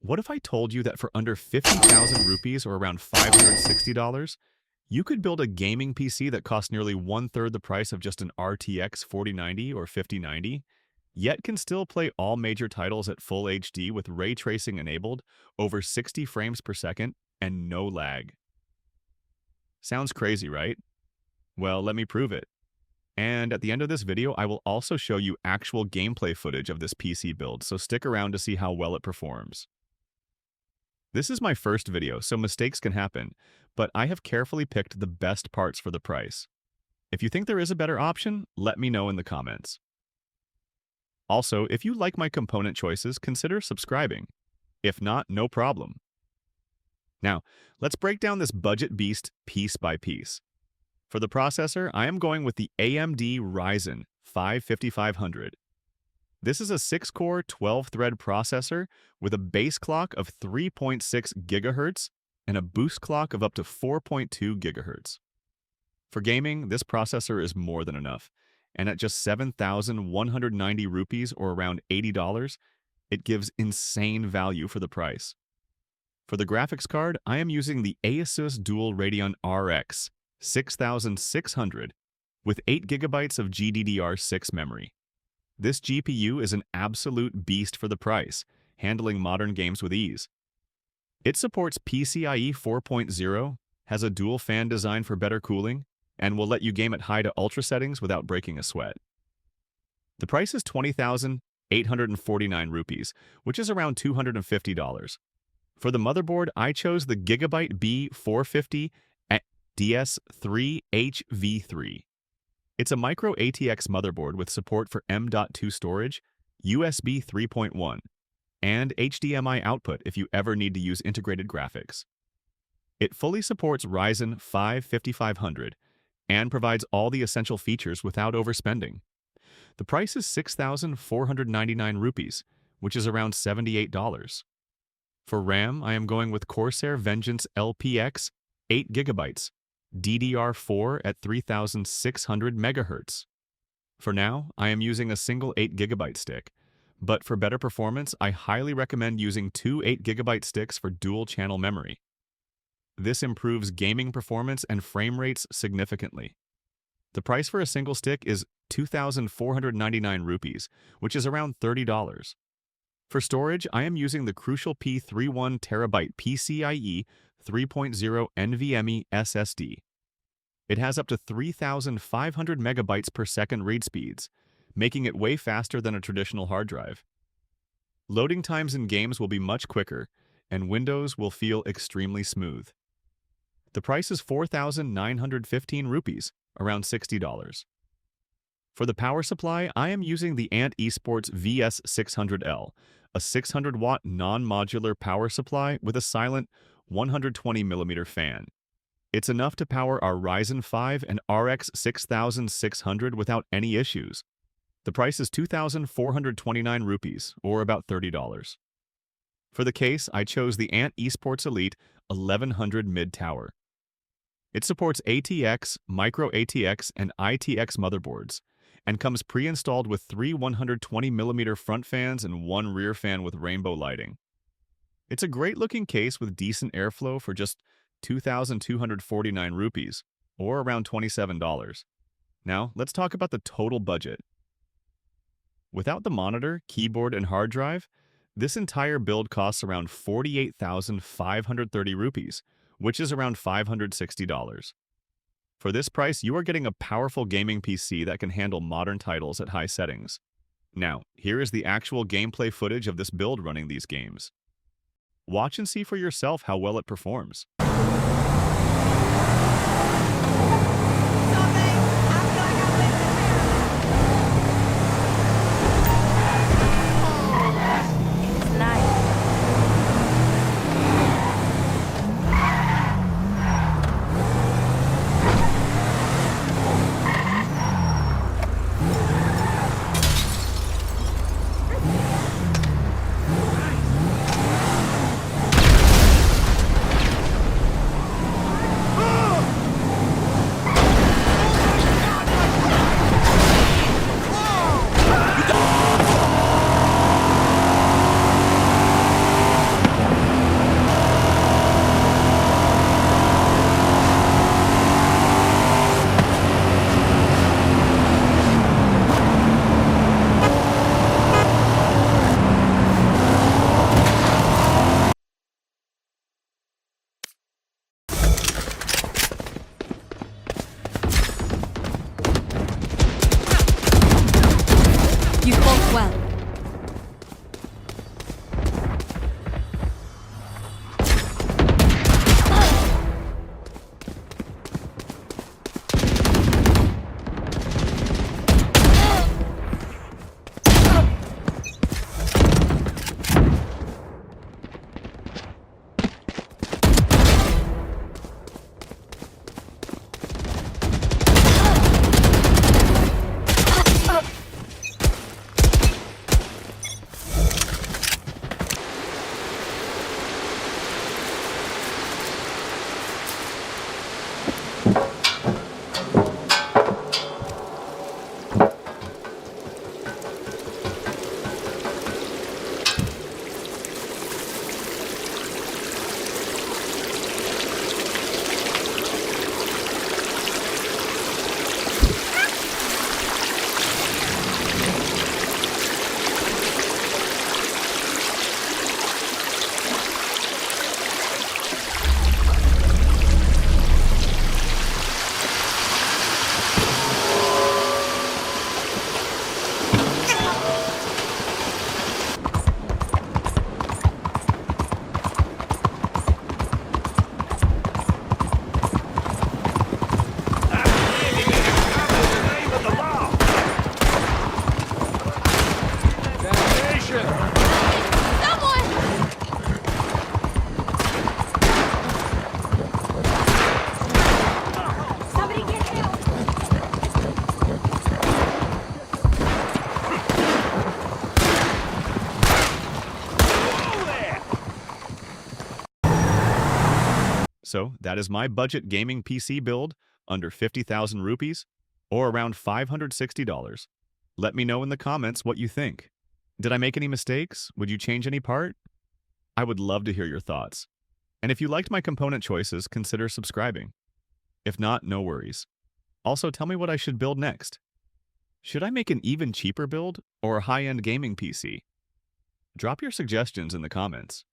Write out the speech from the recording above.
What if I told you that for under 50,000 rupees or around $560, you could build a gaming PC that costs nearly one-third the price of just an RTX 4090 or 5090, yet can still play all major titles at full HD with ray tracing enabled, over 60 frames per second, and no lag? Sounds crazy, right? Well, let me prove it. And at the end of this video, I will also show you actual gameplay footage of this PC build, so stick around to see how well it performs. This is my first video, so mistakes can happen, but I have carefully picked the best parts for the price. If you think there is a better option, let me know in the comments. Also, if you like my component choices, consider subscribing. If not, no problem. Now, let's break down this budget beast piece by piece. For the processor, I am going with the AMD Ryzen 5 5500. This is a 6-core, 12-thread processor with a base clock of 3.6 GHz and a boost clock of up to 4.2 GHz. For gaming, this processor is more than enough, and at just 7,190 rupees or around $80, it gives insane value for the price. For the graphics card, I am using the Asus Dual Radeon RX 6600 with 8 GB of GDDR6 memory. This GPU is an absolute beast for the price, handling modern games with ease. It supports PCIe 4.0, has a dual fan design for better cooling, and will let you game at high to ultra settings without breaking a sweat. The price is 20,849 rupees, which is around $250. For the motherboard, I chose the Gigabyte B450 DS3HV3. It's a micro ATX motherboard with support for M.2 storage, USB 3.1, and HDMI output if you ever need to use integrated graphics. It fully supports Ryzen 5 5500 and provides all the essential features without overspending. The price is 6,499 rupees, which is around $78. For RAM, I am going with Corsair Vengeance LPX 8 GB, DDR4 at 3,600 MHz. For now, I am using a single 8 GB stick, but for better performance, I highly recommend using two 8 GB sticks for dual-channel memory. This improves gaming performance and frame rates significantly. The price for a single stick is 2,499 rupees, which is around $30. For storage, I am using the Crucial P31 TB PCIe 3.0 NVMe SSD. It has up to 3,500 megabytes per second read speeds, making it way faster than a traditional hard drive. Loading times in games will be much quicker, and Windows will feel extremely smooth. The price is 4,915 rupees, around $60. For the power supply, I am using the Ant Esports VS600L, a 600-watt non-modular power supply with a silent 120mm fan. It's enough to power our Ryzen 5 and RX 6600 without any issues. The price is 2,429 rupees, or about $30. For the case, I chose the Ant Esports Elite 1100 mid-tower. It supports ATX, Micro ATX, and ITX motherboards, and comes pre-installed with 3 120mm front fans and 1 rear fan with rainbow lighting. It's a great-looking case with decent airflow for just 2,249 rupees, or around $27. Now, let's talk about the total budget. Without the monitor, keyboard, and hard drive, this entire build costs around 48,530 rupees, which is around $560. For this price, you are getting a powerful gaming PC that can handle modern titles at high settings. Now, here is the actual gameplay footage of this build running these games. Watch and see for yourself how well it performs. So that is my budget gaming PC build under 50,000 rupees or around $560. Let me know in the comments what you think. Did I make any mistakes? Would you change any part? I would love to hear your thoughts. And if you liked my component choices, consider subscribing. If not, no worries. Also, tell me what I should build next. Should I make an even cheaper build or a high-end gaming PC? Drop your suggestions in the comments.